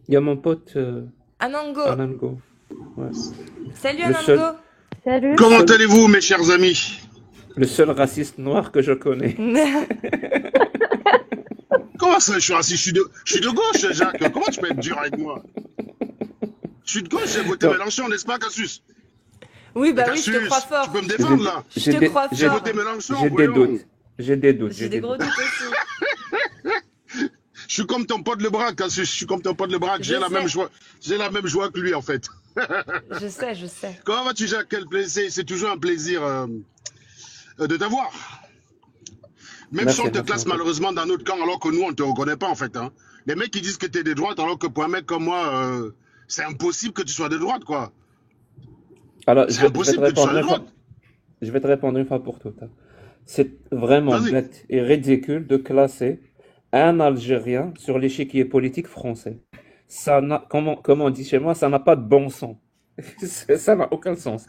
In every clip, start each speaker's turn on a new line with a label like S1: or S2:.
S1: Il y a mon pote
S2: Anango.
S1: Anango. Ouais.
S2: Salut
S1: Le seul,
S2: Anango.
S1: le
S3: Salut.
S4: Comment
S1: seul,
S4: allez-vous, mes chers amis?
S1: le seul raciste noir que je connais.
S4: Comment ça, je suis assis? Je suis de gauche, Jacques. Comment tu peux être dur avec moi? Je suis de gauche, j'ai voté
S1: Non,
S4: Mélenchon, n'est-ce pas, Cassius?
S2: Oui,
S4: Et
S2: bah oui, je te crois
S4: Cassius, tu peux me
S2: fort.
S1: j'ai
S4: défendre,
S1: des,
S4: là?
S2: Je
S1: j'ai
S2: te
S1: des,
S2: crois
S4: J'ai
S1: j'ai,
S2: fort.
S4: voté Mélenchon,
S1: j'ai des
S4: voyons.
S1: doutes. J'ai des doutes.
S2: J'ai
S1: J'ai
S2: des
S1: des
S2: gros
S1: doutes.
S2: doutes aussi.
S4: Je suis comme ton pote Lebrac, Cassius. Je suis comme ton pote Lebrac.
S2: Je sais,
S4: J'ai la même joie que lui, en fait.
S2: je sais.
S4: Comment vas-tu, Jacques? Quel plaisir. C'est toujours un plaisir de t'avoir. Même si on
S1: Merci,
S4: te
S1: merci
S4: classe
S1: mon pote.
S4: malheureusement dans notre camp, alors que nous, on te reconnaît pas, en fait. Hein. Les mecs qui disent que tu es de droite, alors que pour un mec comme moi, c'est impossible que tu sois de droite, quoi.
S1: Alors,
S4: C'est impossible que tu sois de droite.
S1: je vais te répondre une fois pour toutes, hein. C'est vraiment
S4: Vas-y.
S1: bête et ridicule de classer un Algérien sur l'échiquier politique français. Comme on dit chez moi, ça n'a pas de bon sens. Ça n'a aucun sens.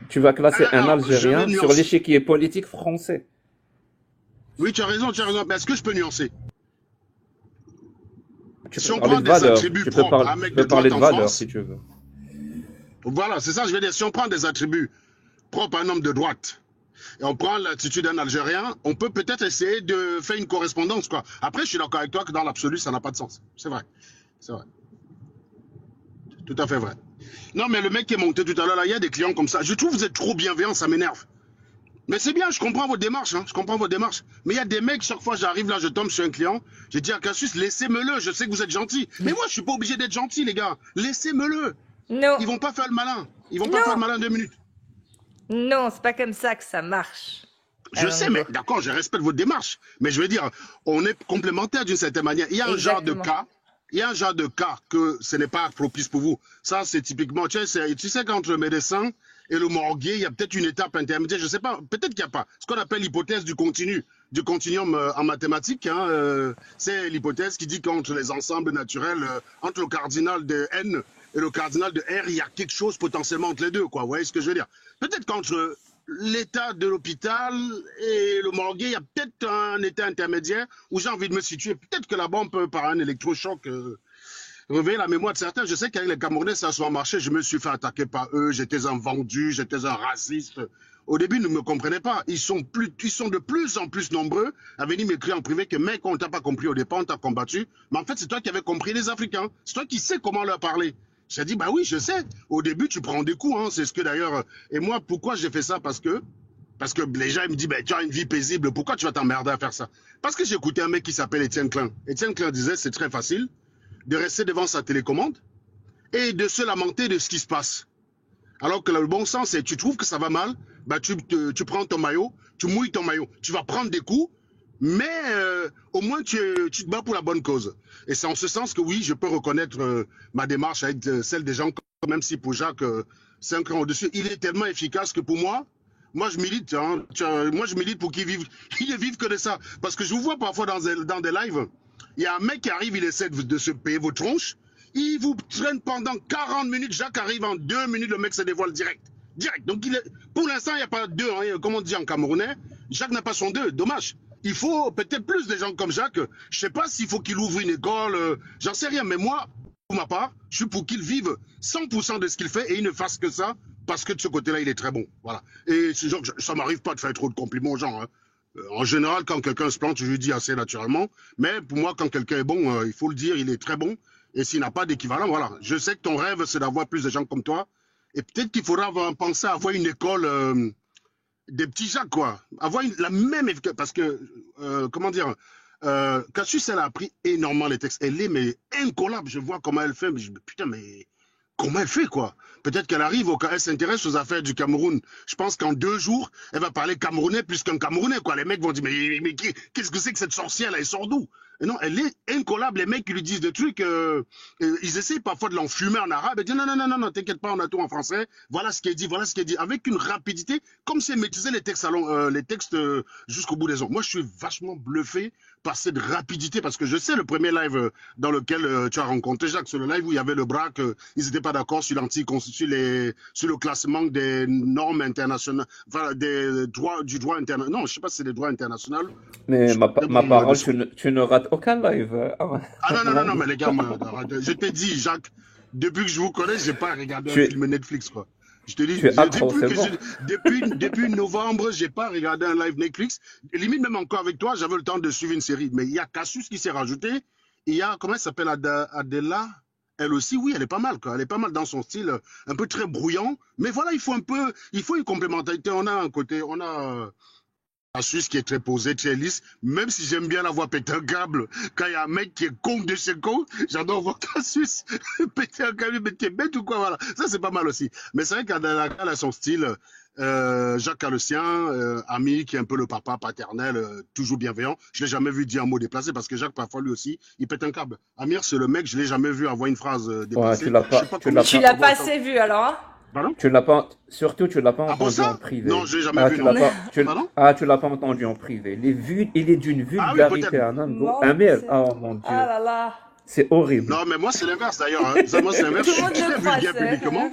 S1: Tu vas classer un
S4: Alors, je vais
S1: Algérien sur
S4: nuancer.
S1: l'échiquier politique français.
S4: Oui, tu as raison, tu as raison. Mais est-ce que je peux nuancer?
S1: Tu
S4: Si
S1: peux
S4: on
S1: parler
S4: prend
S1: de
S4: des
S1: valeurs.
S4: attributs propres à un
S1: Tu
S4: mec de
S1: peux parler
S4: droite
S1: de
S4: en
S1: valeurs si
S4: France,
S1: tu veux.
S4: voilà, c'est ça, je veux dire. Si on prend des attributs propres à un homme de droite, et on prend l'attitude d'un Algérien, on peut peut-être essayer de faire une correspondance, quoi. Après, je suis d'accord avec toi que dans l'absolu, ça n'a pas de sens. C'est vrai. C'est vrai. Tout à fait vrai. Non, mais le mec qui est monté tout à l'heure, là, il y a des clients comme ça. Je trouve que vous êtes trop bienveillant, ça m'énerve. Mais c'est bien, je comprends votre démarche, hein, je comprends votre démarche. Mais il y a des mecs, chaque fois j'arrive là, je tombe sur un client, je dis à Cassius, laissez-me-le, je sais que vous êtes gentil. Mais moi, je suis pas obligé d'être gentil, les gars. Laissez-me-le.
S2: Non,
S4: Ils vont pas faire le malin. Ils vont pas faire
S2: non,
S4: le malin 2 minutes.
S2: non, c'est pas comme ça que ça marche,
S4: Je sais, mais
S2: Anango.
S4: d'accord, je respecte votre démarche. Mais je veux dire, on est complémentaires d'une certaine manière. Il y a un genre de
S2: Exactement.
S4: cas, il y a un genre de cas que ce n'est pas propice pour vous. Ça, c'est typiquement, tu sais qu'entre le médecin et le morguier, il y a peut-être une étape intermédiaire. Je sais pas, peut-être qu'il n'y a pas. Ce qu'on appelle l'hypothèse du continu, du continuum en mathématiques, hein, c'est l'hypothèse qui dit qu'entre les ensembles naturels, entre le cardinal de n et le cardinal de r, il y a quelque chose potentiellement entre les deux, quoi. Vous voyez ce que je veux dire? Peut-être qu'entre l'état de l'hôpital et le morguet, il y a peut-être un état intermédiaire où j'ai envie de me situer. Peut-être que là-bas, on peut, par un électrochoc, réveiller la mémoire de certains. Je sais qu'avec les Camerounais, ça a souvent marché. Je me suis fait attaquer par eux. J'étais un vendu, j'étais un raciste. Au début, ils ne me comprenaient pas. Ils sont de plus en plus nombreux à venir m'écrire en privé que, mec, on ne t'a pas compris au départ, on t'a combattu. Mais en fait, c'est toi qui avais compris les Africains. C'est toi qui sais comment leur parler. J'ai dit, bah oui, je sais. Au début, tu prends des coups. Hein. C'est ce que d'ailleurs. Et moi, pourquoi j'ai fait ça? Parce que les gens ils me disent, ben, tu as une vie paisible, pourquoi tu vas t'emmerder à faire ça? Parce que j'ai écouté un mec qui s'appelle Étienne Klein. Étienne Klein disait, c'est très facile de rester devant sa télécommande et de se lamenter de ce qui se passe. Alors que le bon sens, c'est tu trouves que ça va mal, bah tu prends ton maillot, tu mouilles ton maillot. Tu vas prendre des coups, mais au moins tu te bats pour la bonne cause. Et c'est en ce sens que oui, je peux reconnaître ma démarche avec celle des gens, même si pour Jacques, c'est un cran au-dessus. Il est tellement efficace que pour moi je milite. Hein, moi je milite pour qu'il vive, il ne vive que de ça. Parce que je vous vois parfois dans des lives, il y a un mec qui arrive, il essaie de se payer vos tronches. Il vous traîne pendant 40 minutes. Jacques arrive en 2 minutes, le mec se dévoile direct. Direct. Donc, pour l'instant, il n'y a pas deux, hein, comme on dit en camerounais. Jacques n'a pas son deux. Dommage. Il faut peut-être plus de gens comme Jacques. Je ne sais pas s'il faut qu'il ouvre une école. J'en sais rien. Mais moi, pour ma part, je suis pour qu'il vive 100% de ce qu'il fait et il ne fasse que ça parce que de ce côté-là, il est très bon. Voilà. Et genre, ça ne m'arrive pas de faire trop de compliments aux gens. Hein. En général, quand quelqu'un se plante, je lui dis assez naturellement. Mais pour moi, quand quelqu'un est bon, il faut le dire, il est très bon. Et s'il n'a pas d'équivalent, voilà. Je sais que ton rêve, c'est d'avoir plus de gens comme toi. Et peut-être qu'il faudra penser à avoir une école des petits Jacques, quoi. Avoir la même parce que, comment dire, Cassius, elle a appris énormément les textes. Elle est, mais incollable. Je vois comment elle fait. Mais putain, mais comment elle fait, quoi? Peut-être qu'elle arrive, elle s'intéresse aux affaires du Cameroun. Je pense qu'en 2 jours, elle va parler camerounais plus qu'un Camerounais, quoi. Les mecs vont dire, mais qu'est-ce que c'est que cette sorcière, là? Elle sort d'où? Et non, elle est incollable. Les mecs qui lui disent des trucs, ils essayent parfois de l'enfumer en arabe. Et disent, non, non, non, non, non, t'inquiète pas, on a tout en français. Voilà ce qui est dit, voilà ce qui est dit. Avec une rapidité, comme si elle maîtrisait les textes jusqu'au bout des ongles. Moi, je suis vachement bluffé par cette rapidité, parce que je sais le premier live dans lequel tu as rencontré Jacques, sur le live où il y avait le BRAC, ils n'étaient pas d'accord sur sur le classement des normes internationales, enfin, du droit international. Non, je ne sais pas si c'est des droits internationaux.
S1: Mais
S4: Mais
S1: ma
S4: bon,
S1: parole, tu ne rates regardes aucun live.
S4: Ah non, non, non, non, mais les gars,
S1: Non.
S4: je t'ai dit, Jacques, depuis que je vous connais, j'ai pas regardé un
S1: Tu es,
S4: film Netflix, quoi. Je te dis,
S1: tu es accro,
S4: depuis
S1: c'est
S4: que
S1: bon.
S4: depuis novembre, j'ai pas regardé un live Netflix. Et limite, même encore avec toi, j'avais le temps de suivre une série. Mais il y a Cassius qui s'est rajouté. Il y a, comment elle s'appelle, Adela? Elle aussi, oui, elle est pas mal, quoi. Elle est pas mal dans son style, un peu très brouillant. Mais voilà, il faut une complémentarité. On a un côté, on a, Cassius qui est très posé, très lisse, même si j'aime bien la voix péter un câble. Quand il y a un mec qui est con de chez con, j'adore voir Cassius péter un câble, mais t'es bête ou quoi, voilà. Ça, c'est pas mal aussi. Mais c'est vrai qu'Adela a son style, Jacques a le sien, Ami qui est un peu le papa paternel, toujours bienveillant. Je l'ai jamais vu dire un mot déplacé parce que Jacques, parfois, lui aussi, il pète un câble. Amir, c'est le mec, je l'ai jamais vu avoir une phrase
S1: Ouais,
S4: déplacée. Je sais pas
S1: tu
S4: comment
S1: l'as
S2: Tu
S4: il
S1: pas,
S2: l'as
S4: peut
S2: pas
S4: avoir autant.
S2: assez vu alors, hein?
S4: Pardon?
S1: tu l'as pas, surtout tu l'as pas
S4: Ah bon,
S1: entendu en
S4: ça? Non,
S1: privé.
S4: je l'ai jamais
S1: Ah,
S4: vu,
S1: tu
S4: non.
S1: l'as pas,
S4: Pardon?
S1: tu l'as pas entendu en privé. Il est d'une
S4: Ah oui, peut-être.
S1: vulgarité, un homme,
S2: Non,
S1: un merde.
S2: c'est...
S1: Oh mon
S2: Ah
S1: Dieu,
S2: là là.
S1: c'est horrible.
S4: Non, mais moi, c'est l'inverse d'ailleurs, hein. Ça, moi, c'est l'inverse.
S2: Tout
S4: Je
S2: le
S4: suis
S2: monde le
S4: très
S2: croit,
S4: vulgaire publiquement.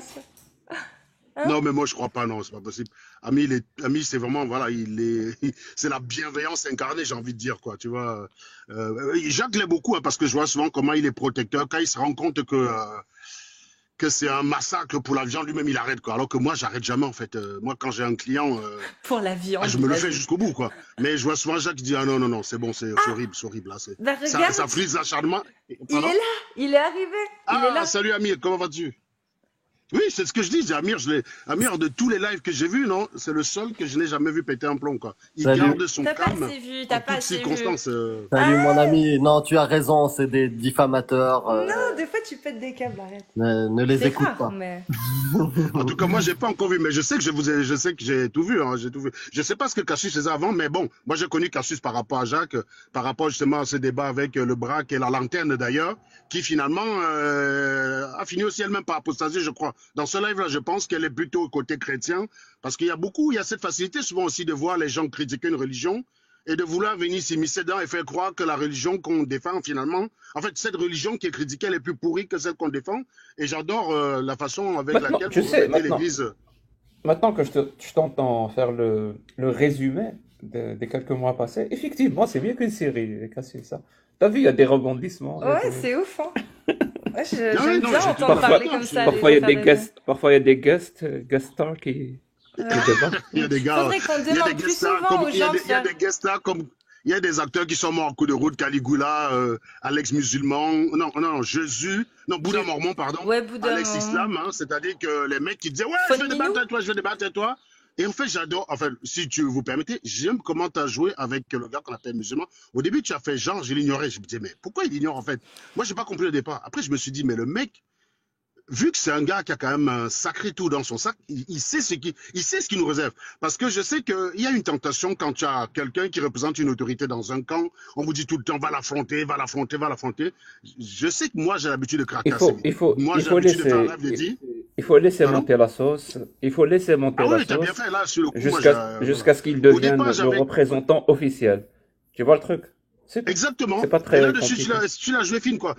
S2: Hein?
S4: Non, mais moi, je crois pas, non, c'est pas possible. Ami, Ami, c'est vraiment, voilà, c'est la bienveillance incarnée, j'ai envie de dire, quoi, tu vois. Jacques l'est beaucoup, hein, parce que je vois souvent comment il est protecteur. Quand il se rend compte que c'est un massacre pour la viande, lui-même, il arrête, quoi. Alors que moi, j'arrête jamais, en fait. Moi, quand j'ai un client,
S2: Pour la viande,
S4: je me
S2: il
S4: le
S2: a
S4: fais
S2: dit.
S4: jusqu'au bout, quoi. Mais je vois souvent Jacques qui dit, ah non, non, non, c'est bon, c'est horrible, là.
S2: Bah
S4: Ça
S2: regarde,
S4: frise l'acharnement.
S2: il est
S4: Pardon?
S2: là, il est arrivé, il est
S4: Ah,
S2: là.
S4: salut Amir, comment vas-tu? Oui, c'est ce que je dis. Amir, Amir, de tous les lives que j'ai vus, non, c'est le seul que je n'ai jamais vu péter un plomb, quoi. Il
S3: Salut,
S4: garde son
S2: T'as pas
S4: calme
S2: assez vu,
S4: en
S2: t'as pas
S4: toutes
S2: assez vu.
S4: circonstances.
S3: salut mon
S2: Ah
S3: ami. Non, tu as raison, c'est des diffamateurs.
S2: non, des fois tu pètes des câbles, arrête.
S3: Ne les
S2: C'est
S3: écoute
S2: rare,
S3: pas.
S2: mais...
S4: En tout cas, moi, j'ai pas encore vu, mais je sais que je sais que j'ai tout vu, hein, j'ai tout vu. Je sais pas ce que Cassius faisait avant, mais bon, moi, j'ai connu Cassius par rapport à Jacques, par rapport justement à ce débat avec le braque et la lanterne d'ailleurs, qui finalement a fini aussi elle-même par apostasier, je crois. Dans ce live-là, je pense qu'elle est plutôt côté chrétien, parce qu'il y a cette facilité souvent aussi de voir les gens critiquer une religion et de vouloir venir s'immiscer dedans et faire croire que la religion qu'on défend finalement, en fait, cette religion qui est critiquée, elle est plus pourrie que celle qu'on défend. Et j'adore la façon avec
S1: Maintenant,
S4: laquelle
S1: tu
S4: vous
S1: sais,
S4: remettez l'Église.
S1: maintenant que je t'entends faire le résumé des quelques mois passés, effectivement, c'est mieux qu'une série, Cassius, ça. T'as vu, il y a des rebondissements.
S2: Ouais, c'est ouf, hein. Ouais,
S4: Non,
S2: j'aime
S4: non,
S2: bien
S4: j'ai tout
S2: entendre
S4: à fait
S1: Parfois,
S2: parler
S4: d'accord.
S2: comme ça,
S1: parfois il y a
S2: faire
S1: des
S2: des
S1: guests, parfois il y a des guest stars qui
S2: Ouais.
S1: débattent.
S4: Il y a des gars,
S2: Faudrait qu'on
S4: il y a des
S2: demande plus
S4: guest stars
S2: souvent
S4: comme,
S2: aux
S4: il y a
S2: gens de
S4: des, il y a
S2: faire...
S4: des guest stars comme, il y a des acteurs qui sont morts en coup de route, Caligula, Alex Musulman, non, non, non, Jésus, non, Bouddha
S2: Je...
S4: Mormon, pardon,
S2: Ouais, Bouddha,
S4: Alex Islam, hein, c'est-à-dire que les mecs qui disaient, ouais, je vais débattre
S2: Fonminou?
S4: avec toi, je vais débattre avec toi. Et en fait, j'adore, enfin, si tu vous permettez, j'aime comment tu as joué avec le gars qu'on appelle musulman. Au début, tu as fait genre, je l'ignorais. Je me disais, mais pourquoi il ignore en fait? Moi, j'ai pas compris au départ. Après, je me suis dit, mais le mec, vu que c'est un gars qui a quand même un sacré tout dans son sac, il sait il sait ce qu'il nous réserve. Parce que je sais qu'il y a une tentation quand tu as quelqu'un qui représente une autorité dans un camp, on vous dit tout le temps, va l'affronter, va l'affronter, va l'affronter. Je sais que moi, j'ai l'habitude de craquer
S1: Il
S4: assez
S1: faut,
S4: vite.
S1: il faut,
S4: Moi,
S1: il
S4: j'ai
S1: faut
S4: l'habitude de faire un
S1: laisser,
S4: live de dire,
S1: il faut laisser
S4: pardon?
S1: monter la sauce. Il faut laisser monter
S4: Ah
S1: la
S4: oui, t'as bien
S1: sauce
S4: fait, là, sur le coup, moi,
S1: jusqu'à
S4: voilà.
S1: jusqu'à ce qu'il
S4: Au
S1: devienne
S4: départ,
S1: le
S4: j'avais,
S1: représentant officiel. Tu vois le truc? C'est tout.
S4: exactement.
S1: C'est pas
S4: Et
S1: très
S4: là-dessus,
S1: compliqué.
S4: tu l'as joué fine, quoi.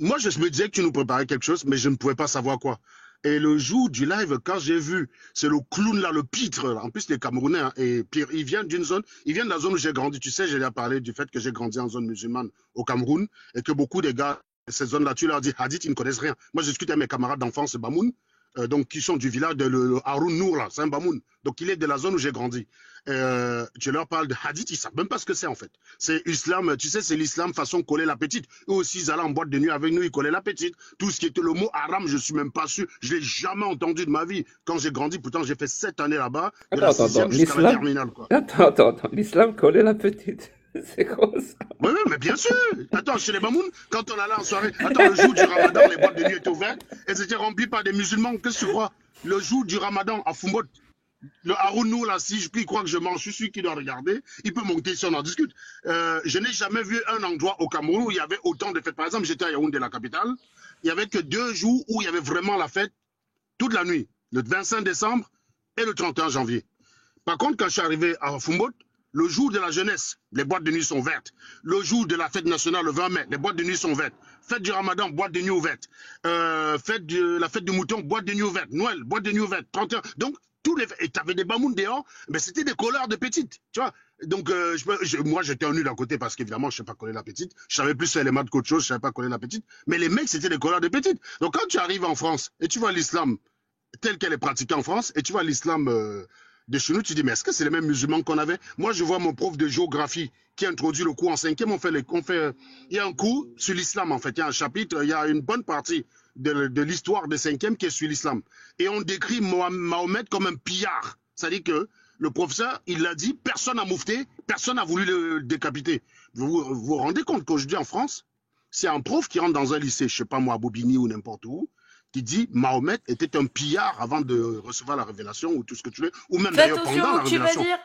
S4: Moi, je me disais que tu nous préparais quelque chose, mais je ne pouvais pas savoir quoi. Et le jour du live, quand j'ai vu, c'est le clown là, le pitre, là. En plus, les Camerounais, hein, et pire, il vient d'une zone, il vient de la zone où j'ai grandi. Tu sais, j'ai déjà parlé du fait que j'ai grandi en zone musulmane au Cameroun, et que beaucoup des gars, ces zones-là, tu leur dis Hadith, ils ne connaissent rien. Moi, je discute avec mes camarades d'enfance, Bamoun, donc qui sont du village de le Haroun Nour, là, c'est un Bamoun. Donc, il est de la zone où j'ai grandi. Tu leur parles de hadith, ils savent même pas ce que c'est en fait. C'est islam, tu sais, c'est l'islam façon coller la petite. Eux aussi, ils allaient en boîte de nuit avec nous, ils collaient la petite. Tout ce qui était le mot haram, je suis même pas sûr. Je l'ai jamais entendu de ma vie. Quand j'ai grandi, pourtant j'ai fait 7 années là-bas, de la
S1: Attends,
S4: sixième jusqu'à la terminale, quoi.
S1: Attends. L'islam collait la petite. C'est quoi ça?
S4: Oui, oui, mais bien sûr. Attends, chez les Mamouns, quand on allait en soirée, attends, le jour du ramadan, les boîtes de nuit étaient ouvertes, elles étaient remplies par des musulmans. Qu'est-ce que tu crois? Le jour du ramadan, à Fumbot, le Harounou, là, si je crois que je mange, je suis celui qui doit regarder, il peut monter si on en discute. Je n'ai jamais vu un endroit au Cameroun où il y avait autant de fêtes. Par exemple, j'étais à Yaoundé, la capitale. Il n'y avait que 2 jours où il y avait vraiment la fête toute la nuit, le 25 décembre et le 31 janvier. Par contre, quand je suis arrivé à Fumbot, le jour de la jeunesse, les boîtes de nuit sont vertes. Le jour de la fête nationale, le 20 mai, les boîtes de nuit sont vertes. Fête du Ramadan, boîte de nuit ouverte. La fête du mouton, boîte de nuit ouverte. Noël, boîte de nuit ouverte. 31. Donc, Et tu avais des bamounes dehors, mais c'était des colleurs de petites, tu vois. Donc, moi, j'étais en nu d'un côté parce qu'évidemment, je ne sais pas coller la petite. Je savais plus faire les maths qu'autre chose, je ne savais pas coller la petite. Mais les mecs, c'était des colleurs de petites. Donc, quand tu arrives en France et tu vois l'islam tel qu'elle est pratiquée en France et tu vois l'islam de chez nous, tu dis, mais est-ce que c'est les mêmes musulmans qu'on avait? Moi, je vois mon prof de géographie qui introduit le cours en cinquième. Il y a un cours sur l'islam, en fait. Il y a un chapitre, il y a une bonne partie de l'histoire de cinquième qui est sur l'islam. Et on décrit Mahomet comme un pillard. C'est-à-dire que le professeur, il l'a dit, personne n'a moufté, personne n'a voulu le décapiter. Vous rendez compte qu'aujourd'hui en France, c'est un prof qui rentre dans un lycée, je ne sais pas moi, à Bobigny ou n'importe où, qui dit Mahomet était un pillard avant de recevoir la révélation ou tout ce que tu veux, ou même
S2: Fais
S4: d'ailleurs
S2: attention
S4: pendant la
S2: au que tu vas
S4: révélation.
S2: dire.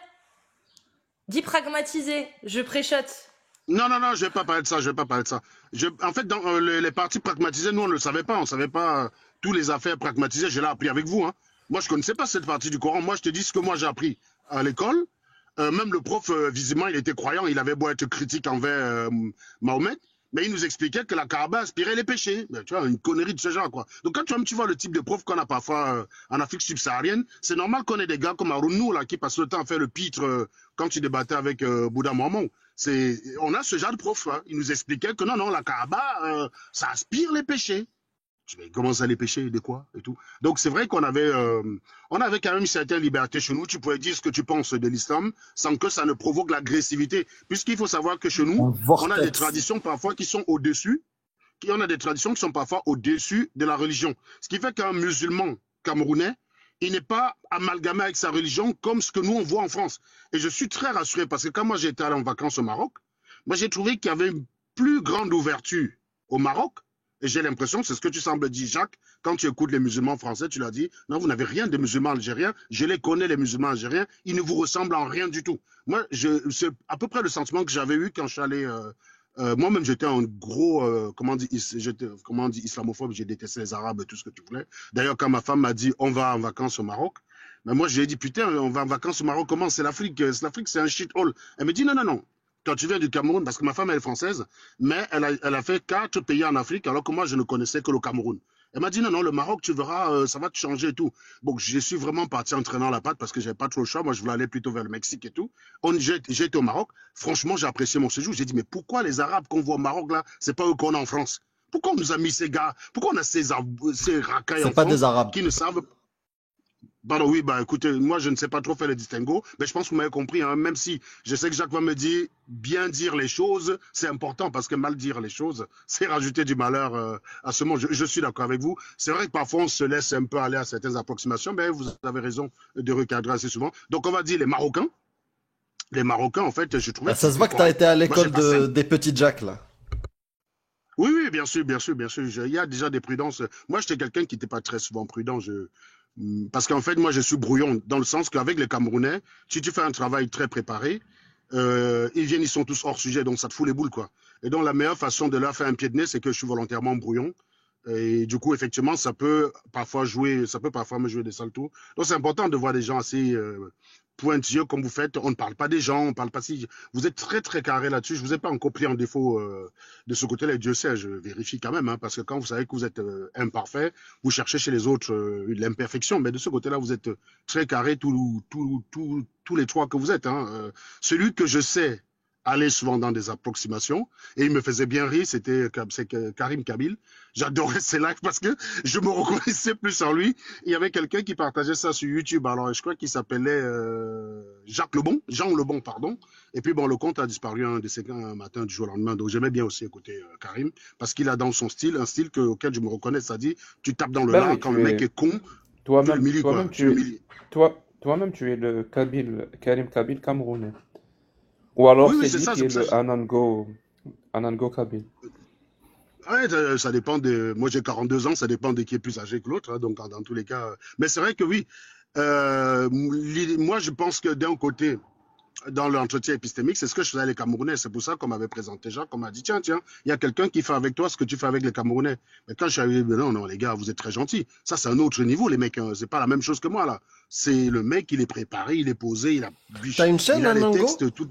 S2: Dis pragmatiser, je préchote.
S4: Non, je ne vais pas parler de ça, en fait, dans les parties pragmatisées, nous, on ne le savait pas. On ne savait pas tous les affaires pragmatisées. Je l'ai appris avec vous. Hein. Moi, je ne connaissais pas cette partie du Coran. Moi, je te dis ce que moi, j'ai appris à l'école. Même le prof, visiblement, il était croyant. Il avait beau être critique envers Mahomet. Mais il nous expliquait que la Kaaba aspirait les péchés. Ben, tu vois, une connerie de ce genre, quoi. Donc, quand tu vois le type de prof qu'on a parfois en Afrique subsaharienne, c'est normal qu'on ait des gars comme Harounou, là, qui passent le temps à faire le pitre quand tu débattais avec Bouddha Mohammed. On a ce genre de prof, hein. Il nous expliquait que non, la Kaaba, ça aspire les péchés. Je dis, mais comment ça les péchés, de quoi et tout. Donc c'est vrai qu'on avait quand même une certaine liberté chez nous. Tu pouvais dire ce que tu penses de l'islam sans que ça ne provoque l'agressivité. Puisqu'il faut savoir que chez nous, on a des traditions parfois qui sont au-dessus. On a des traditions qui sont parfois au-dessus de la religion. Ce qui fait qu'un musulman camerounais, il n'est pas amalgamé avec sa religion comme ce que nous on voit en France. Et je suis très rassuré parce que quand moi j'étais allé en vacances au Maroc, moi j'ai trouvé qu'il y avait une plus grande ouverture au Maroc. Et j'ai l'impression, c'est ce que tu sembles dire, Jacques, quand tu écoutes les musulmans français, tu leur dis, non, vous n'avez rien de musulmans algériens, je les connais, les musulmans algériens, ils ne vous ressemblent en rien du tout. Moi, c'est à peu près le sentiment que j'avais eu quand je suis allé... moi-même, j'étais un gros, comment on dit, islamophobe, j'ai détesté les Arabes et tout ce que tu voulais. D'ailleurs, quand ma femme m'a dit, on va en vacances au Maroc, mais moi, je lui ai dit, putain, on va en vacances au Maroc, comment? C'est l'Afrique, c'est un shithole. Elle me dit, non. Quand tu viens du Cameroun, parce que ma femme elle est française, mais elle a fait 4 pays en Afrique, alors que moi je ne connaissais que le Cameroun. Elle m'a dit non, le Maroc, tu verras, ça va te changer et tout. Bon, je suis vraiment parti en traînant la patte parce que j'avais pas trop le choix. Moi, je voulais aller plutôt vers le Mexique et tout. J'ai été au Maroc. Franchement, j'ai apprécié mon séjour. J'ai dit, mais pourquoi les Arabes qu'on voit au Maroc là, c'est pas eux qu'on a en France? Pourquoi on nous a mis ces gars? Pourquoi on a ces racailles en
S3: C'est pas des
S4: France
S3: Arabes.
S4: qui ne savent pas? Pardon, oui, écoutez, moi je ne sais pas trop faire le distinguo, mais je pense que vous m'avez compris, hein, même si je sais que Jacques va me dire bien dire les choses, c'est important parce que mal dire les choses, c'est rajouter du malheur à ce monde. Je suis d'accord avec vous. C'est vrai que parfois on se laisse un peu aller à certaines approximations, mais vous avez raison de recadrer assez souvent. Donc on va dire les Marocains. Les Marocains, en fait, je trouvais.
S3: Ça se voit que tu as été à l'école des petits Jacks, là.
S4: Oui, bien sûr. Il y a déjà des prudences. Moi, j'étais quelqu'un qui n'était pas très souvent prudent. Parce qu'en fait, moi, je suis brouillon, dans le sens qu'avec les Camerounais, si tu fais un travail très préparé, ils viennent, ils sont tous hors sujet, donc ça te fout les boules, quoi. Et donc, la meilleure façon de leur faire un pied de nez, c'est que je suis volontairement brouillon. Et du coup, effectivement, ça peut parfois me jouer des sales tours. Donc, c'est important de voir des gens assez pointilleux comme vous faites. On ne parle pas des gens, on ne parle pas si. Vous êtes très, très carré là-dessus. Je ne vous ai pas encore pris en défaut de ce côté-là. Et Dieu sait, je vérifie quand même, hein, parce que quand vous savez que vous êtes imparfait, vous cherchez chez les autres l'imperfection. Mais de ce côté-là, vous êtes très carré, tous les trois que vous êtes. Hein. Celui que je sais aller souvent dans des approximations, et il me faisait bien rire, c'est Karim Kabil. J'adorais ses lives parce que je me reconnaissais plus en lui. Il y avait quelqu'un qui partageait ça sur YouTube, alors je crois qu'il s'appelait Jean Lebon, pardon. Et puis bon, le compte a disparu un matin du jour au lendemain, donc j'aimais bien aussi écouter Karim, parce qu'il a dans son style, un style auquel je me reconnais, ça dit, tu tapes dans le lard, quand le mec est con,
S1: Toi-même,
S4: tu
S1: toi-même,
S4: tu humilies.
S1: toi-même, tu es le Karim Kabil camerounais. Ou alors
S4: Oui,
S1: c'est
S4: c'est
S1: lui
S4: ça,
S1: qui
S4: c'est
S1: est
S4: pour ça.
S1: le Anango Kabil.
S4: Ouais, ça dépend de. Moi, j'ai 42 ans, ça dépend de qui est plus âgé que l'autre, hein, donc dans tous les cas. Mais c'est vrai que oui. Moi, je pense que d'un côté, dans l'entretien épistémique, c'est ce que je faisais avec les Camerounais. C'est pour ça qu'on m'avait présenté Jacques, qu'on m'a dit tiens, il y a quelqu'un qui fait avec toi ce que tu fais avec les Camerounais. Mais quand je suis arrivé, non, les gars, vous êtes très gentils. Ça, c'est un autre niveau, les mecs. Hein. C'est pas la même chose que moi, là. C'est le mec, il est préparé, il est posé, il a
S3: T'as une chaîne,
S4: il a les
S3: Anango?
S4: textes, tout.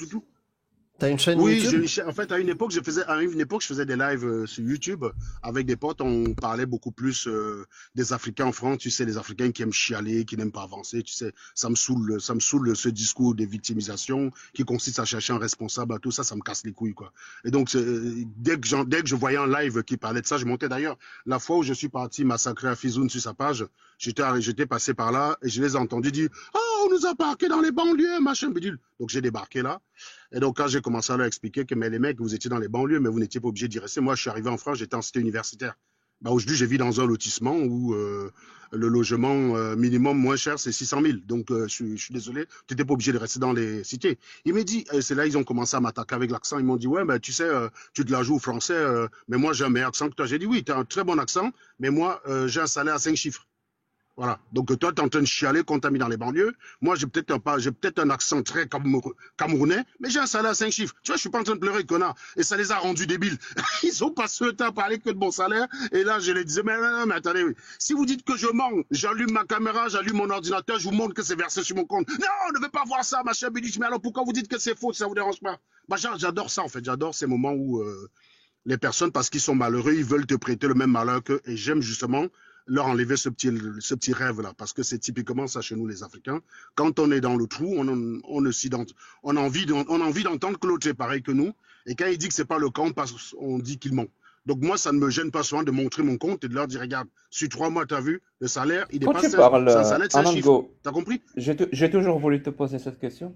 S3: T'as une chaîne
S4: Oui,
S3: YouTube?
S4: en fait, à une époque, je faisais des lives sur YouTube avec des potes. On parlait beaucoup plus des Africains en France. Tu sais, les Africains qui aiment chialer, qui n'aiment pas avancer. Tu sais, ça me saoule ce discours de victimisation qui consiste à chercher un responsable à tout ça. Ça me casse les couilles, quoi. Et donc, dès que je voyais un live qui parlait de ça, je montais d'ailleurs. La fois où je suis parti massacrer à Fizoun sur sa page, j'étais passé par là et je les ai entendus dire, oh, on nous a parqués dans les banlieues, machin, bidule. Donc, j'ai débarqué là. Et donc, quand j'ai commencé à leur expliquer que mais les mecs, vous étiez dans les banlieues, mais vous n'étiez pas obligé d'y rester. Moi, je suis arrivé en France, j'étais en cité universitaire. Bah, aujourd'hui, je vis dans un lotissement où le logement minimum moins cher, c'est 600 000. Donc, je suis désolé, tu n'étais pas obligé de rester dans les cités. Il m'a dit, c'est là ils ont commencé à m'attaquer avec l'accent. Ils m'ont dit, ouais, ben, tu sais, tu te la joues au français, mais moi, j'ai un meilleur accent que toi. J'ai dit, oui, tu as un très bon accent, mais moi, j'ai un salaire à 5 chiffres. Voilà. Donc toi, tu es en train de chialer quand t'as mis dans les banlieues. Moi, j'ai peut-être un accent très camerounais, mais j'ai un salaire à 5 chiffres. Tu vois, je suis pas en train de pleurer, connard. Et ça les a rendus débiles. Ils ont passé le temps à parler que de mon salaire. Et là, je les disais, mais non, mais attendez, oui. Si vous dites que je mens, j'allume ma caméra, j'allume mon ordinateur, je vous montre que c'est versé sur mon compte. Non, on ne veut pas voir ça, machin, Bilich. Mais alors pourquoi vous dites que c'est faux, ça vous dérange pas? Bah, j'adore ça, en fait. J'adore ces moments où les personnes, parce qu'ils sont malheureux, ils veulent te prêter le même malheur qu'eux. Et j'aime justement leur enlever ce petit rêve-là, parce que c'est typiquement ça chez nous, les Africains. Quand on est dans le trou, on a envie d'entendre que l'autre est pareil que nous. Et quand il dit que c'est pas le cas, on dit qu'il ment. Donc moi, ça ne me gêne pas souvent de montrer mon compte et de leur dire, regarde, sur 3 mois, tu as vu, le salaire, il
S1: Quand
S4: dépasse
S1: tu
S4: 16,
S1: parles
S4: c'est un salaire de 16 chiffres.
S1: Anango,
S4: T'as compris?
S1: j'ai toujours voulu te poser cette question,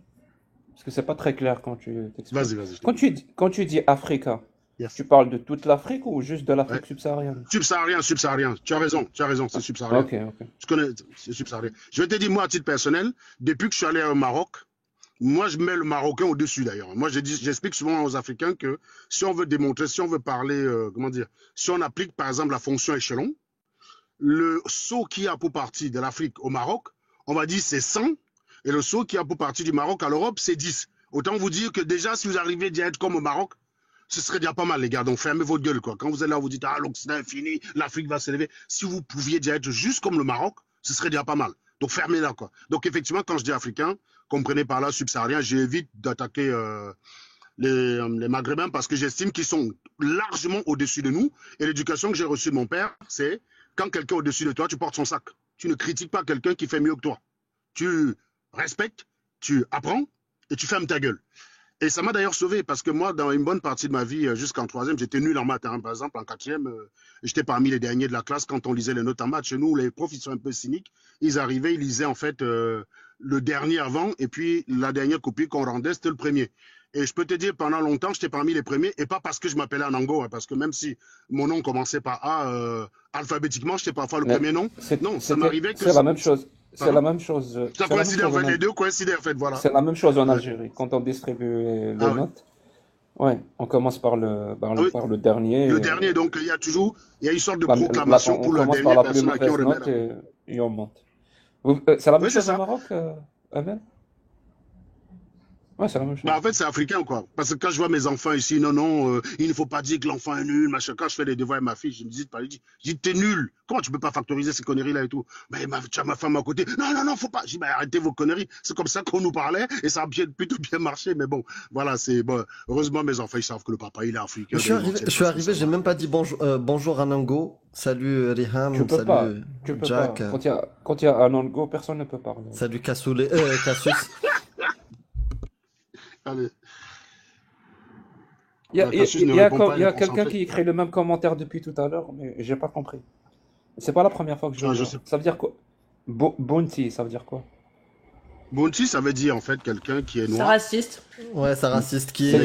S1: parce que c'est pas très clair quand tu t'exprimes.
S4: Vas-y, je
S1: Quand
S4: t'écoute.
S1: quand tu dis Africa,
S4: Yes.
S1: tu parles de toute l'Afrique ou juste de
S4: Ouais.
S1: l'Afrique subsaharienne?
S4: Subsaharien. Tu as raison, c'est subsaharien.
S1: Ok, ok.
S4: Je connais, c'est subsaharien. Je vais te dire, moi, à titre personnel, depuis que je suis allé au Maroc, moi, je mets le Marocain au-dessus d'ailleurs. Moi, j'explique souvent aux Africains que si on veut démontrer, si on veut parler, comment dire, si on applique par exemple la fonction échelon, le saut qui a pour partie de l'Afrique au Maroc, on va dire c'est 100, et le saut qui a pour partie du Maroc à l'Europe, c'est 10. Autant vous dire que déjà, si vous arrivez à être comme au Maroc, ce serait déjà pas mal, les gars. Donc, fermez votre gueule, quoi. Quand vous êtes là, vous dites, ah, l'Occident est fini, l'Afrique va s'élever. Si vous pouviez déjà être juste comme le Maroc, ce serait déjà pas mal. Donc, fermez-la, quoi. Donc, effectivement, quand je dis africain, comprenez par là subsaharien, j'évite d'attaquer les Maghrébins parce que j'estime qu'ils sont largement au-dessus de nous. Et l'éducation que j'ai reçue de mon père, c'est quand quelqu'un est au-dessus de toi, tu portes son sac. Tu ne critiques pas quelqu'un qui fait mieux que toi. Tu respectes, tu apprends et tu fermes ta gueule. Et ça m'a d'ailleurs sauvé parce que moi, dans une bonne partie de ma vie, jusqu'en troisième, j'étais nul en maths. Hein. Par exemple, en quatrième, j'étais parmi les derniers de la classe quand on lisait les notes en maths. Chez nous, les profs, ils sont un peu cyniques. Ils arrivaient, ils lisaient en fait le dernier avant et puis la dernière copie qu'on rendait, c'était le premier. Et je peux te dire, pendant longtemps, j'étais parmi les premiers et pas parce que je m'appelais Anango, hein, parce que même si mon nom commençait par A, alphabétiquement, j'étais parfois le
S1: Mais
S4: premier nom. Non, ça m'arrivait que...
S1: c'est la même chose. C'est la
S4: Pardon?
S1: même chose.
S4: Ça
S1: C'est la même
S4: coïncidait en
S1: chose
S4: fait,
S1: en
S4: les deux coïncidaient en fait, voilà.
S1: C'est la même chose en
S4: Ouais.
S1: Algérie. Quand on distribue les
S4: Ah ouais.
S1: notes, ouais, on commence par
S4: Ah oui.
S1: par le dernier.
S4: Le dernier, donc il y a toujours, il y a une sorte de
S1: Là,
S4: proclamation
S1: on
S4: pour la
S1: commence par
S4: dernière
S1: la plus
S4: personne à qui on
S1: mauvaise
S4: remet
S1: note
S4: la...
S1: et on monte. C'est la même
S4: Oui, c'est
S1: chose au
S4: ça.
S1: Maroc, Amel? Ouais, c'est la même chose.
S4: Bah, en fait, c'est africain, quoi. Parce que quand je vois mes enfants ici, non, il ne faut pas dire que l'enfant est nul, machin. Quand je fais les devoirs avec ma fille, je me dis, je dis, t'es nul. Comment tu peux pas factoriser ces conneries-là et tout? Mais tu as ma femme à côté. Non, faut pas. Je dis, bah, arrêtez vos conneries. C'est comme ça qu'on nous parlait et ça a plutôt bien marché. Mais bon, voilà, c'est bon. Heureusement, mes enfants, ils savent que le papa, il est africain.
S3: Je suis arrivé, j'ai même pas dit bonjour Anango. Salut
S1: Tu
S3: Rihan,
S1: peux pas.
S3: salut
S1: Tu peux
S3: Jack,
S1: pas. Quand il y a un Ango, personne ne peut parler.
S3: salut Kassoulé, Kassus.
S4: Allez.
S1: Il
S4: Cassius ne
S1: y a,
S4: répond pas,
S1: il
S4: il
S1: y
S4: est
S1: a quelqu'un
S4: concentré.
S1: qui écrit le même commentaire depuis tout à l'heure, mais j'ai pas compris. C'est pas la première fois que je le
S4: Ah, je
S1: vois.
S4: sais.
S1: Ça veut dire quoi? Bounty, ça veut dire quoi?
S4: Bounty, ça veut dire en fait quelqu'un qui est
S2: C'est
S4: noir,
S2: raciste.
S3: Ouais, c'est raciste qui
S4: mais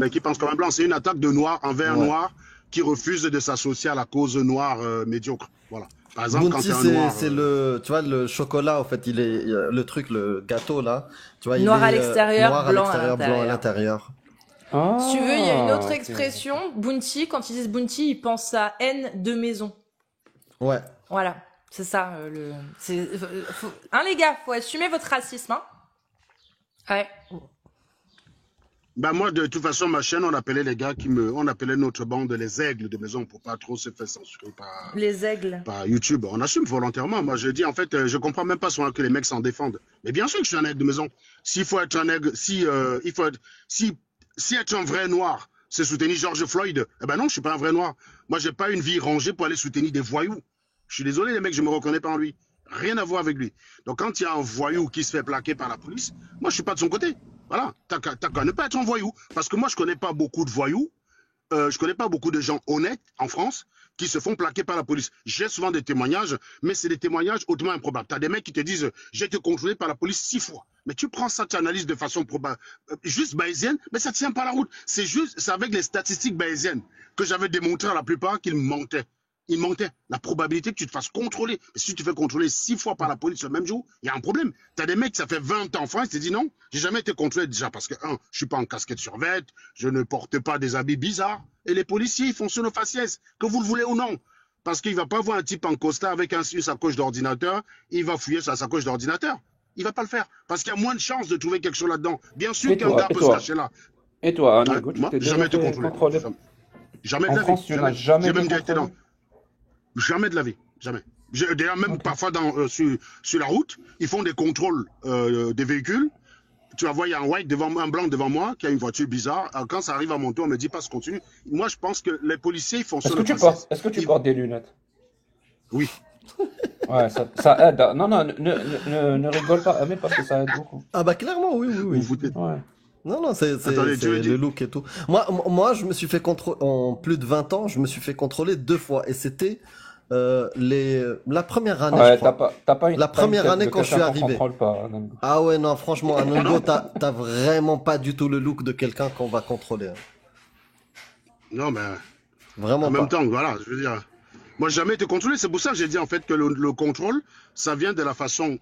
S3: est.
S4: qui pense comme un blanc. C'est une attaque de noir envers un
S3: Ouais.
S4: noir qui refuse de s'associer à la cause noire médiocre. Voilà. Par exemple, quand
S3: Bounty,
S4: tu es un noir.
S3: c'est le, tu vois, le chocolat, en fait, le truc, le gâteau, là. Tu vois, il
S2: Noir à
S3: est
S2: l'extérieur,
S3: noir à
S2: blanc à
S3: l'extérieur, blanc à
S2: l'intérieur.
S3: l'intérieur.
S1: Ah,
S2: Si tu veux, il y a une autre
S1: ok.
S2: expression, bounty. Quand ils disent bounty, ils pensent à haine de maison.
S3: Ouais.
S2: Voilà, c'est ça. Hein, les gars, faut assumer votre racisme. Hein. Ouais.
S4: Bah moi, de toute façon, ma chaîne, on appelait les gars on appelait notre bande les aigles de maison pour pas trop se faire censurer
S2: Les aigles.
S4: par YouTube. On assume volontairement. Moi, je dis, en fait, je comprends même pas souvent que les mecs s'en défendent. Mais bien sûr que je suis un aigle de maison. S'il faut être un aigle, si Si être un vrai noir, c'est soutenir George Floyd, eh ben non, je suis pas un vrai noir. Moi, j'ai pas une vie rangée pour aller soutenir des voyous. Je suis désolé, les mecs, je me reconnais pas en lui. Rien à voir avec lui. Donc, quand il y a un voyou qui se fait plaquer par la police, moi, je suis pas de son côté. Voilà, t'as qu'à ne pas être un voyou. Parce que moi, je connais pas beaucoup de voyous. Je connais pas beaucoup de gens honnêtes en France qui se font plaquer par la police. J'ai souvent des témoignages, mais c'est des témoignages hautement improbables. Tu as des mecs qui te disent j'ai été contrôlé par la police 6 fois. Mais tu prends ça, tu analyses de façon probable, juste bayésienne, mais ça tient pas la route. C'est avec les statistiques bayésiennes que j'avais démontré à la plupart qu'ils mentaient. Ils mentaient. La probabilité que tu te fasses contrôler. Mais si tu te fais contrôler 6 fois par la police le même jour, il y a un problème. Tu as des mecs, ça fait 20 ans en France, ils te disent non, j'ai jamais été contrôlé déjà parce que, je suis pas en casquette survêt, je ne porte pas des habits bizarres. Et les policiers, ils fonctionnent au faciès, que vous le voulez ou non. Parce qu'il va pas voir un type en costard avec une sacoche d'ordinateur, il va fouiller sa sacoche d'ordinateur. Il va pas le faire. Parce qu'il y a moins de chances de trouver quelque chose là-dedans. Bien sûr qu'un gars peut se cacher là.
S1: Et toi,
S4: Ouais,
S1: Anago, tu
S4: moi,
S1: t'es
S4: j'ai
S1: déjà
S4: jamais été
S1: fait
S4: contrôlé.
S1: contrôler
S4: Jamais de
S1: en
S4: la vie.
S1: France, tu n'as
S4: Jamais.
S1: jamais
S4: J'ai
S1: été
S4: même déjà été
S1: contrôlé?
S4: dans. Jamais de la vie. Jamais. D'ailleurs, même
S1: Ok.
S4: parfois sur la route, ils font des contrôles des véhicules. Tu vas voir, il y a un blanc devant moi qui a une voiture bizarre. Alors, quand ça arrive à mon tour, on me dit passe, continue. Moi, je pense que les policiers, ils fonctionnent au faciès.
S1: Est-ce que tu
S4: Ils-
S1: portes des lunettes?
S4: Oui.
S1: Ouais, ça aide. Non, non, ne rigole pas, mais parce que ça aide beaucoup.
S3: Ah bah clairement, oui, oui,
S4: Vous
S3: oui.
S4: vous foutez.
S1: Ouais.
S3: Non, non,
S4: Attendez, tu veux
S3: c'est
S4: dire.
S3: le look et tout. Moi, je me suis fait contrôler, en plus de 20 ans, je me suis fait contrôler 2 fois. Et c'était la première année, je
S1: Ouais,
S3: crois.
S1: t'as pas
S3: La
S1: une
S3: première
S1: tête
S3: année
S1: de
S3: quand je suis
S1: quelqu'un qu'on
S3: arrivé.
S1: contrôle pas, Anago.
S3: Ah ouais, non, franchement, Anongo, t'as vraiment pas du tout le look de quelqu'un qu'on va contrôler, hein.
S4: Non, mais en
S3: Vraiment
S4: même
S3: pas.
S4: temps, voilà, je veux dire. Moi, j'ai jamais été contrôlé. C'est pour ça que j'ai dit en fait que le contrôle, ça vient de la façon.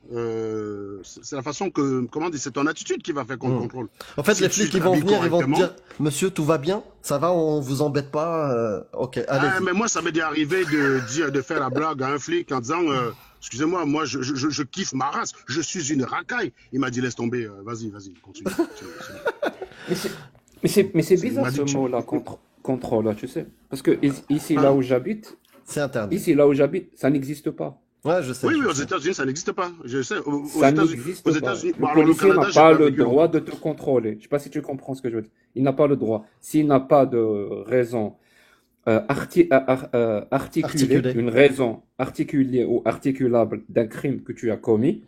S4: C'est la façon que. Comment dire, c'est ton attitude qui va faire qu'on te
S3: Hmm.
S4: contrôle.
S3: En fait,
S4: Si
S3: les
S4: tu
S3: flics, ils vont
S4: t'habilles
S3: venir, ils vont te
S4: correctement.
S3: dire, monsieur, tout va bien? Ça va, on vous embête pas? Ok,
S4: Ah,
S3: allez-y.
S4: mais moi, ça m'est déjà arrivé de faire la blague à un flic en disant excusez-moi, moi, je kiffe ma race. Je suis une racaille. Il m'a dit laisse tomber. Vas-y, continue.
S1: Mais c'est
S4: Il
S1: bizarre
S4: m'a dit
S1: ce
S4: que
S1: mot-là, contrôle, là, tu sais. Parce que ici, là
S4: Hein?
S1: où j'habite,
S3: C'est interdit.
S1: ça n'existe pas.
S3: Ouais, je sais,
S4: Oui,
S3: je
S4: aux
S3: sais.
S4: États-Unis, ça n'existe pas. Je sais. Aux
S1: Ça
S4: États-Unis,
S1: n'existe
S4: aux
S1: pas.
S4: États-Unis.
S1: Le
S4: Bon, alors, le
S1: policier n'a
S4: Canada, j'ai
S1: pas
S4: pas
S1: le
S4: vécu
S1: droit
S4: longtemps.
S1: de te contrôler. Je sais pas si tu comprends ce que je veux dire. Il n'a pas le droit. S'il n'a pas de raison articulée,
S3: Articulé.
S1: une raison articulée ou articulable d'un crime que tu as commis,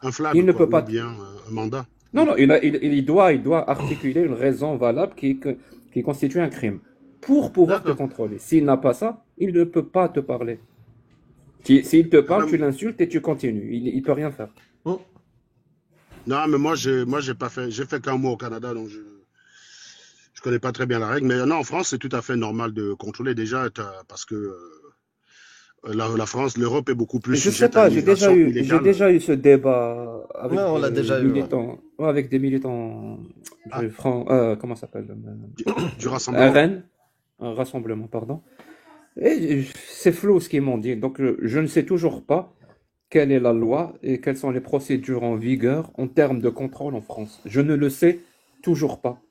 S4: Un
S1: il
S4: flag,
S1: ne
S4: quoi,
S1: peut
S4: ou
S1: pas.
S4: bien un mandat.
S1: Non, non, il doit articuler une raison valable qui constitue un crime pour pouvoir te
S4: D'accord.
S1: contrôler. S'il n'a pas ça, il ne peut pas te parler. S'il te parle, tu l'insultes et tu continues. Il peut rien faire.
S3: Hmm.
S4: Non, mais moi, j'ai pas fait. J'ai fait qu'un mois au Canada, donc je connais pas très bien la règle. Mais non, en France, c'est tout à fait normal de contrôler déjà, parce que la France, l'Europe est beaucoup plus
S1: Mais je sais
S4: sujette à
S1: pas, j'ai
S4: l'immigration
S1: j'ai
S4: illégale.
S1: déjà eu ce débat avec
S3: Ouais, on l'a
S1: des
S3: déjà eu, ouais.
S1: militants, ouais, avec des militants
S4: Ah,
S1: du comment ça s'appelle?
S4: du rassemblement.
S1: RN, un rassemblement, pardon. Et c'est flou ce qu'ils m'ont dit. Donc, je ne sais toujours pas quelle est la loi et quelles sont les procédures en vigueur en termes de contrôle en France. Je ne le sais toujours pas.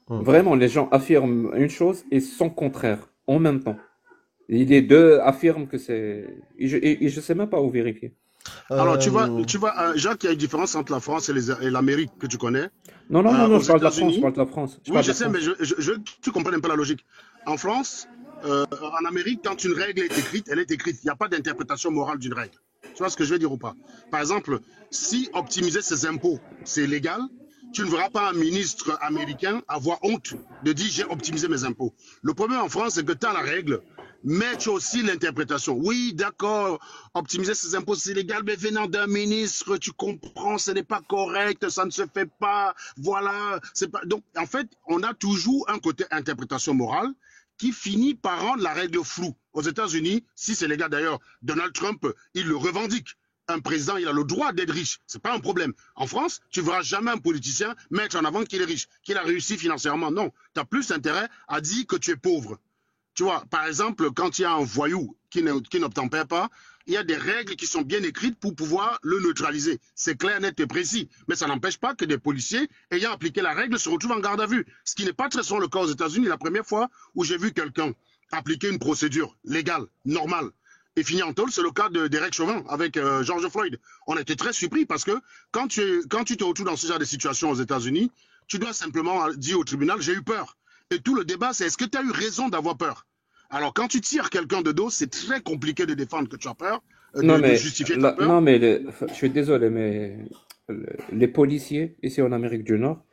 S3: Hmm.
S1: Vraiment, les gens affirment une chose et son contraire en même temps. Et les deux affirment que c'est... Et je sais même pas où vérifier.
S4: Alors, tu vois,
S3: Euh,
S4: Jacques, il y a une différence entre la France et l'Amérique que tu connais.
S1: Non, non, non,
S4: Aux
S1: non, je parle de la France, je
S4: États-Unis,
S1: parle de la France. Je
S4: oui,
S1: parle de
S4: je
S1: la
S4: sais, mais
S1: France.
S4: tu comprends un peu la logique. En France, en Amérique, quand une règle est écrite, elle est écrite. Il n'y a pas d'interprétation morale d'une règle. Tu vois ce que je veux dire ou pas? Par exemple, si optimiser ses impôts, c'est légal, tu ne verras pas un ministre américain avoir honte de dire j'ai optimisé mes impôts. Le problème en France, c'est que tu as la règle, mais tu as aussi l'interprétation. Oui, d'accord, optimiser ses impôts, c'est légal, mais venant d'un ministre, tu comprends, ce n'est pas correct, ça ne se fait pas, voilà. C'est pas... Donc, en fait, on a toujours un côté interprétation morale qui finit par rendre la règle floue. Aux États-Unis, si c'est légal d'ailleurs, Donald Trump, il le revendique. Un président, il a le droit d'être riche. C'est pas un problème. En France, tu verras jamais un politicien mettre en avant qu'il est riche, qu'il a réussi financièrement. Non, tu as plus intérêt à dire que tu es pauvre. Tu vois, par exemple, quand il y a un voyou qui n'obtempère pas, il y a des règles qui sont bien écrites pour pouvoir le neutraliser. C'est clair, net et précis. Mais ça n'empêche pas que des policiers, ayant appliqué la règle, se retrouvent en garde à vue. Ce qui n'est pas très souvent le cas aux États-Unis. La première fois où j'ai vu quelqu'un appliquer une procédure légale, normale, et fini en tôle, c'est le cas de Derek Chauvin avec George Floyd. On était très surpris parce que quand tu te retrouves dans ce genre de situation aux États-Unis, Tu dois simplement dire au tribunal, j'ai eu peur. Et tout le débat, c'est est-ce que tu as eu raison d'avoir peur? Alors, quand tu tires quelqu'un de dos, c'est très compliqué de défendre que tu as peur,
S1: Non,
S4: de
S1: mais,
S4: justifier ta peur.
S1: non, mais je suis désolé, mais les policiers, ici en Amérique du Nord,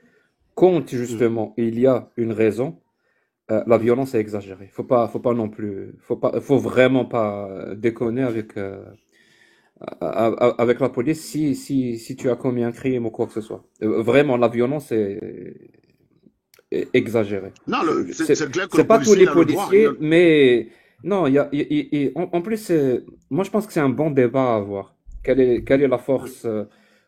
S1: quand
S4: Mhm.
S1: justement il y a une raison, la violence est exagérée. Faut pas non plus, faut vraiment pas déconner avec la police si tu as commis un crime ou quoi que ce soit. Vraiment, la violence est exagérée.
S4: Non, c'est clair que
S1: C'est
S4: le
S1: pas tous
S4: policier,
S1: les
S4: il a le droit.
S1: policiers, mais non, en plus, moi je pense que c'est un bon débat à avoir. Quelle est la force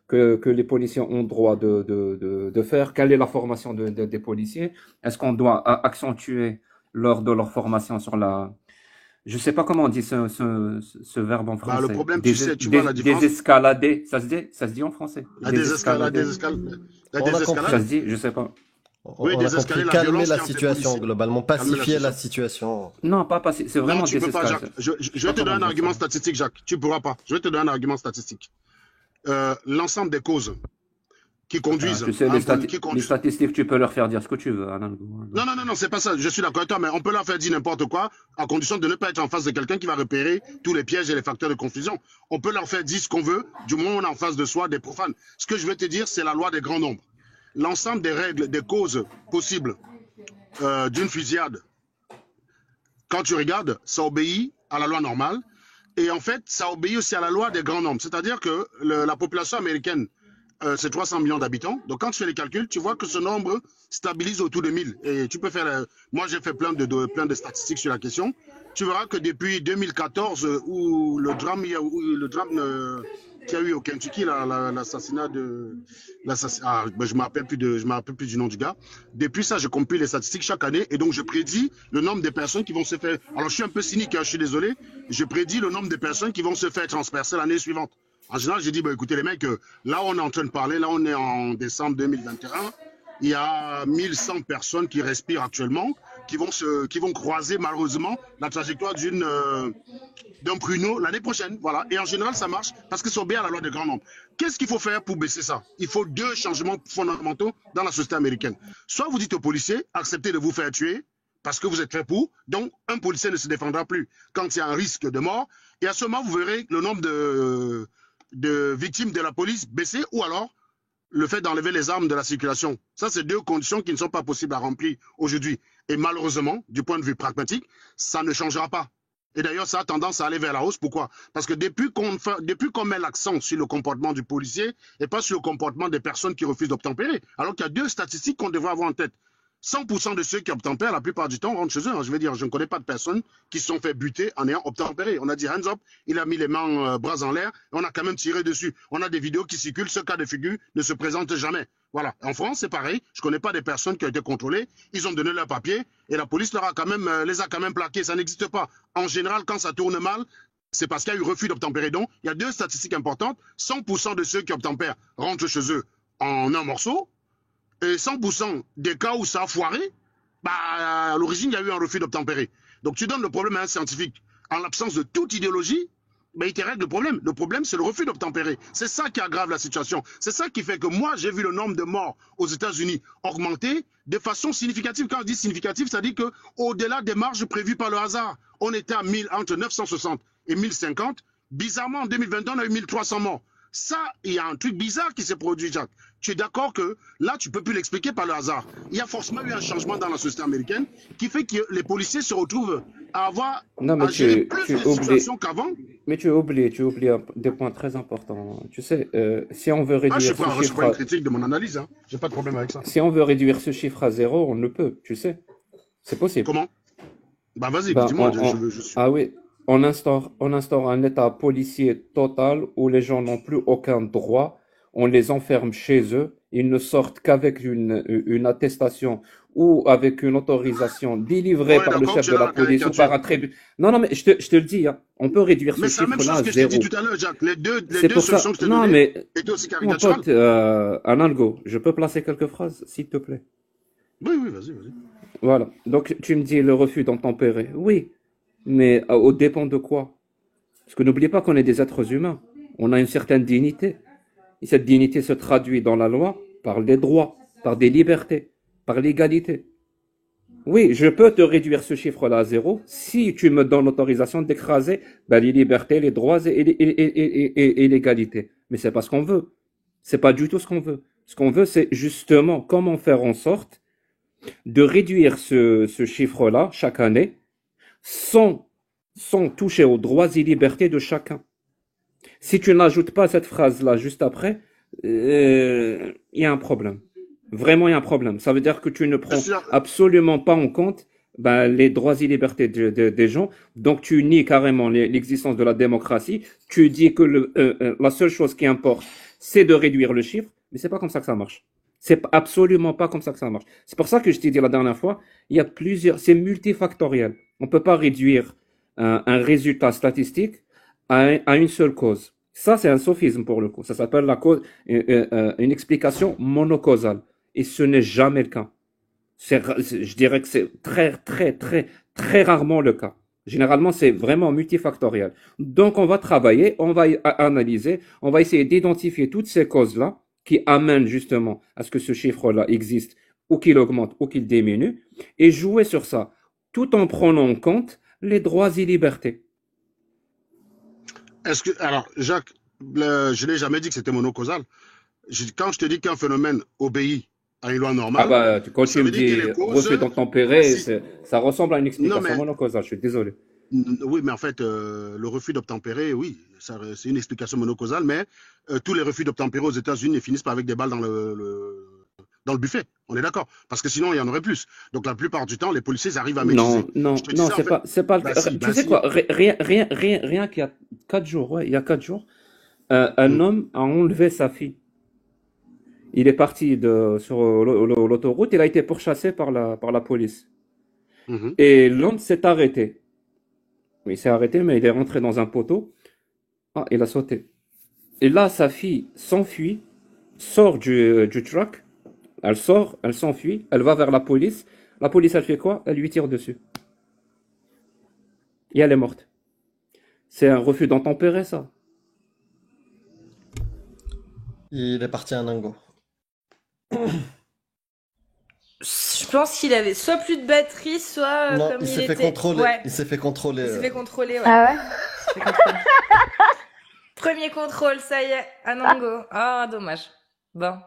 S1: que les policiers ont droit de faire? Quelle est la formation des policiers? Est-ce qu'on doit accentuer lors de leur formation sur la... Je sais pas comment on dit ce verbe en
S4: Bah, le
S1: français.
S4: problème, tu sais, tu vois la différence.
S1: Désescalader. Ça se dit en français.
S4: La désescalade,
S1: Désescalader.
S4: la
S3: On a compris.
S1: Ça
S4: désescalade.
S1: se dit, je sais pas.
S4: Oui,
S3: On a compris.
S4: désescalader la
S3: Calmer
S4: violence
S3: la
S4: qui entre les
S3: situation,
S4: policiers.
S3: globalement.
S4: Calmer la
S3: Pacifier la
S4: situation.
S3: situation.
S1: Non, pas passer. C'est
S4: Non,
S1: vraiment
S4: tu peux pas,
S1: désescalader.
S4: Jacques. Je
S1: Pas
S4: vais te donner
S1: comment
S4: un
S1: dire ça.
S4: argument statistique, Jacques. Tu pourras pas. Je vais te donner un argument statistique. L'ensemble des causes qui conduisent
S1: Tu sais,
S4: qui
S1: les
S4: conduisent.
S1: statistiques, tu peux leur faire dire ce que tu veux, Alain Legault, hein,
S4: Non,
S1: donc.
S4: non, non, non, c'est pas ça. Je suis d'accord avec toi, mais on peut leur faire dire n'importe quoi à condition de ne pas être en face de quelqu'un qui va repérer tous les pièges et les facteurs de confusion. On peut leur faire dire ce qu'on veut, du moment où on est en face de soi des profanes. Ce que je veux te dire, c'est la loi des grands nombres. L'ensemble des règles, des causes possibles d'une fusillade, quand tu regardes, ça obéit à la loi normale. Et en fait, ça obéit aussi à la loi des grands nombres. C'est-à-dire que la population américaine, c'est 300 millions d'habitants. Donc, quand tu fais les calculs, tu vois que ce nombre stabilise autour de 1000. Et tu peux faire. Moi, j'ai fait plein de statistiques sur la question. Tu verras que depuis 2014, où le drame, qu'il y a eu au Kentucky, l'assassinat de. Ben, je me rappelle plus du nom du gars. Depuis ça, je compile les statistiques chaque année. Et donc, je prédis le nombre de personnes qui vont se faire. Alors, je suis un peu cynique, hein, je suis désolé. Je prédis le nombre de personnes qui vont se faire transpercer l'année suivante. En général, j'ai dit, bah, écoutez les mecs, là on est en train de parler, là on est en décembre 2021, il y a 1100 personnes qui respirent actuellement, qui vont croiser malheureusement la trajectoire d'un pruneau l'année prochaine. Voilà. Et en général, ça marche parce que c'est obéit à la loi des grands nombres. Qu'est-ce qu'il faut faire pour baisser ça? Il faut deux changements fondamentaux dans la société américaine. Soit vous dites aux policiers, acceptez de vous faire tuer, parce que vous êtes fait pour, donc un policier ne se défendra plus quand il y a un risque de mort, et à ce moment, vous verrez le nombre de victimes de la police baisser, ou alors le fait d'enlever les armes de la circulation. Ça, c'est deux conditions qui ne sont pas possibles à remplir aujourd'hui. Et malheureusement, du point de vue pragmatique, ça ne changera pas. Et d'ailleurs, ça a tendance à aller vers la hausse. Pourquoi? Parce que depuis qu'on met l'accent sur le comportement du policier et pas sur le comportement des personnes qui refusent d'obtempérer, alors qu'il y a deux statistiques qu'on devrait avoir en tête. 100% de ceux qui obtempèrent, la plupart du temps, rentrent chez eux. Je veux dire, je ne connais pas de personnes qui se sont fait buter en ayant obtempéré. On a dit hands up, il a mis les mains bras en l'air, et on a quand même tiré dessus. On a des vidéos qui circulent, ce cas de figure ne se présente jamais. Voilà. En France, c'est pareil. Je ne connais pas des personnes qui ont été contrôlées. Ils ont donné leur papier et la police les a quand même plaqués. Ça n'existe pas. En général, quand ça tourne mal, c'est parce qu'il y a eu refus d'obtempérer. Donc, il y a deux statistiques importantes. 100% de ceux qui obtempèrent rentrent chez eux en un morceau. Et 100% des cas où ça a foiré, bah, à l'origine, il y a eu un refus d'obtempérer. Donc, tu donnes le problème à un scientifique. En l'absence de toute idéologie, bah, il te règle le problème. Le problème, c'est le refus d'obtempérer. C'est ça qui aggrave la situation. C'est ça qui fait que moi, j'ai vu le nombre de morts aux États-Unis augmenter de façon significative. Quand je dis significative, ça dit qu'au-delà des marges prévues par le hasard, on était à 1000, entre 960 et 1050. Bizarrement, en 2022, on a eu 1300 morts. Ça, il y a un truc bizarre qui s'est produit, Jacques. Tu es d'accord que là, tu ne peux plus l'expliquer par le hasard. Il y a forcément eu un changement dans la société américaine qui fait que les policiers se retrouvent
S1: Non, mais
S4: à gérer plus de situations qu'avant.
S1: mais tu oublies des points très importants. Tu sais, si on veut
S4: Ah, je
S1: réduire ce
S4: ne suis
S1: chiffre
S4: pas une critique de mon analyse. Hein. Je n'ai pas de problème avec ça.
S1: si on veut réduire ce chiffre à zéro, on le peut, tu sais. C'est possible.
S4: Comment? Bah vas-y,
S1: Ben,
S4: dis-moi. Je suis...
S1: ah oui, on instaure un état policier total où les gens n'ont plus aucun droit. On les enferme chez eux. Ils ne sortent qu'avec une attestation ou avec une autorisation délivrée
S4: Ouais,
S1: par le
S4: d'accord,
S1: chef
S4: tu
S1: de
S4: es dans
S1: la
S4: la
S1: police ou par un
S4: caricature.
S1: tribunal. Non, non, mais je te le dis, hein, on peut réduire ce
S4: Mais c'est la même
S1: chiffre-là
S4: chose
S1: à
S4: que je t'ai dit
S1: zéro.
S4: tout à l'heure, Jacques. Les
S1: C'est
S4: deux
S1: pour ça.
S4: solutions que je t'ai
S1: Non,
S4: données
S1: mais
S4: étaient aussi
S1: mon
S4: caricaturales.
S1: pote, Analgo, je peux placer quelques phrases, s'il te plaît.
S4: Oui, oui, vas-y, vas-y.
S1: Voilà. Donc, tu me dis le refus d'obtempérer. Oui, mais au dépend de quoi? Parce que n'oubliez pas qu'on est des êtres humains. On a une certaine dignité. Et cette dignité se traduit dans la loi par les droits. par des libertés, par l'égalité. Oui, je peux te réduire ce chiffre-là à zéro si tu me donnes l'autorisation d'écraser les libertés, les droits et l'égalité. Mais c'est pas ce qu'on veut. C'est pas du tout ce qu'on veut. Ce qu'on veut, c'est justement comment faire en sorte de réduire ce chiffre-là chaque année sans, sans toucher aux droits et libertés de chacun. Si tu n'ajoutes pas cette phrase-là juste après, il y a un problème. Vraiment, il y a un problème. Ça veut dire que tu ne
S4: Bien
S1: prends
S4: sûr.
S1: absolument pas en compte les droits et libertés des gens. Donc, tu nies carrément l'existence de la démocratie. Tu dis que la seule chose qui importe, c'est de réduire le chiffre. Mais c'est pas comme ça que ça marche. C'est absolument pas comme ça que ça marche. C'est pour ça que je t'ai dit la dernière fois, il y a c'est multifactoriel. On peut pas réduire un résultat statistique à une seule cause. Ça, c'est un sophisme pour le coup. Ça s'appelle une explication monocausale. Et ce n'est jamais le cas. Je dirais que c'est très rarement le cas. Généralement, c'est vraiment multifactoriel. Donc, on va travailler, on va analyser, on va essayer d'identifier toutes ces causes-là qui amènent justement à ce que ce chiffre-là existe ou qu'il augmente ou qu'il diminue et jouer sur ça tout en prenant en compte les droits et libertés.
S4: Alors, Jacques, je n'ai jamais dit que c'était monocausal. Quand je te dis qu'un phénomène obéit à une loi
S1: Ah
S4: normale,
S1: bah, quand
S4: ça
S1: tu me
S4: veut dire qu'il y
S1: dis
S4: a les causes.
S1: refus d'obtempérer,
S4: Si,
S1: ça ressemble à une
S4: non,
S1: explication
S4: mais
S1: monocausale, je suis désolé.
S4: oui, mais en fait, le refus d'obtempérer, oui, c'est une explication monocausale, mais tous les refus d'obtempérer aux États-Unis finissent par avec des balles dans le buffet. On est d'accord? Parce que sinon, il y en aurait plus. Donc, la plupart du temps, les policiers arrivent à maîtriser.
S1: Non,
S4: Je
S1: non,
S4: te dis
S1: non,
S4: ça, en fait.
S1: c'est pas le
S4: Bah
S1: cas.
S4: si,
S1: Tu
S4: bah
S1: sais
S4: si.
S1: quoi, rien qu'il y a 4 jours, ouais, il y a 4 jours, un
S4: Mm,
S1: homme a enlevé sa fille. Il est parti sur l'autoroute, il a été pourchassé par la police.
S4: mhm.
S1: Et l'homme s'est arrêté. Il s'est arrêté, mais il est rentré dans un poteau. Ah, il a sauté. Et là, sa fille s'enfuit, sort du truck, elle sort, elle s'enfuit, elle va vers la police. La police, elle fait quoi? Elle lui tire dessus. Et elle est morte. C'est un refus d'obtempérer, ça.
S3: Il est parti à Nango.
S2: Je pense qu'il avait soit plus de batterie, soit
S3: Non,
S2: comme
S3: il
S2: il
S3: s'est fait
S2: était.
S3: contrôler.
S2: Ouais,
S3: Il s'est fait contrôler.
S2: il s'est fait contrôler, ouais.
S5: Ah ouais?
S2: Il s'est fait contrôler. Premier contrôle, ça y est, Anango. Ah, dommage. Bon.